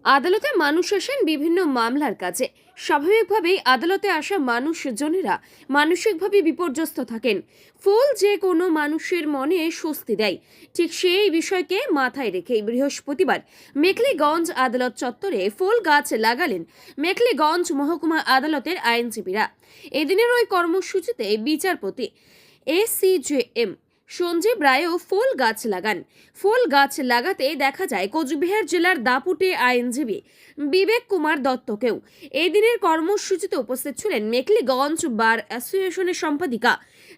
আদালতে মানুষ আসেন বিভিন্ন মামলার কাজে। স্বাভাবিকভাবেই আদালতে আসা মানুষজনেরা মানসিকভাবে বিপর্যস্ত থাকেন। ফুল যে কোনো মানুষের মনে স্বস্তি দেয়, ঠিক সেই বিষয়কে মাথায় রেখেই বৃহস্পতিবার মেখলিগঞ্জ আদালত চত্বরে ফুল গাছ লাগালেন মেখলিগঞ্জ মহকুমা আদালতের আইনজীবীরা। এদিনের ওই কর্মসূচিতে বিচারপতি ACJM সঞ্জীব রায়ও ফুল গাছ লাগান। ফুল গাছ লাগাতে দেখা যায় কোচবিহার জেলার দাপুটে আইনজীবী বিবেক কুমার দত্তকেও। এই দিনের কর্মসূচিতে উপস্থিত ছিলেন মেখলিগঞ্জ বার অ্যাসোসিয়েশনের সম্পাদিকা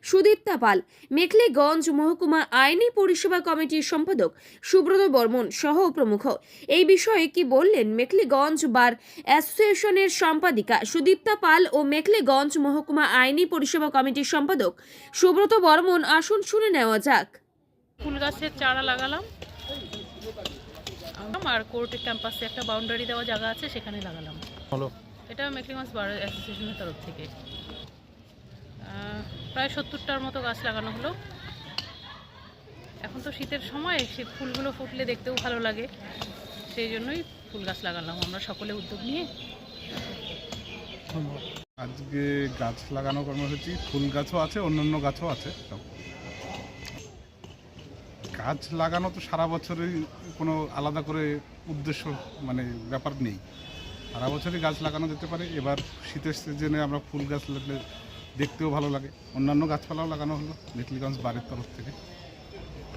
সুদীপ্তা পাল, মেখলিগঞ্জ মহকুমা আইনি পরিষেবা কমিটির সম্পাদক সুব্রত বর্মন সহ প্রমুখ। এই বিষয়ে কি বললেন মেখলিগঞ্জ বার অ্যাসোসিয়েশনের সম্পাদিকা সুদীপ্তা পাল ও মেখলিগঞ্জ মহকুমা আইনি পরিষেবা কমিটির সম্পাদক সুব্রত বর্মন, আসুন শুনে নেওয়া যাক। ফুল গাছের চারা লাগালাম আর কোর্টের ক্যাম্পাসে একটা বাউন্ডারি দেওয়া জায়গা আছে, সেখানে লাগালাম। হলো এটা মেখলিগঞ্জ বার অ্যাসোসিয়েশনের তরফ থেকে প্রায় 70টার মতো গাছ লাগানো হলো। এখন তো শীতের সময়, শীত ফুলগুলো ফুটলে দেখতেও ভালো লাগে, সেই জন্যই ফুল গাছ লাগালাম আমরা সকলে উদ্যোগ নিয়ে। আজকে গাছ লাগানো কর্মসূচি, ফুল গাছও আছে, অন্যান্য গাছও আছে। গাছ লাগানো তো সারা বছরই কোনো আলাদা করে উদ্দেশ্য ব্যাপার নেই, সারা বছরই গাছ লাগানো যেতে পারে। এবার শীতের সিজনে আমরা ফুল গাছ লাগলে দেখতেও ভালো লাগে, অন্যান্য গাছপালাও লাগানো হলো মেখলিগঞ্জ বারের তরফ থেকে।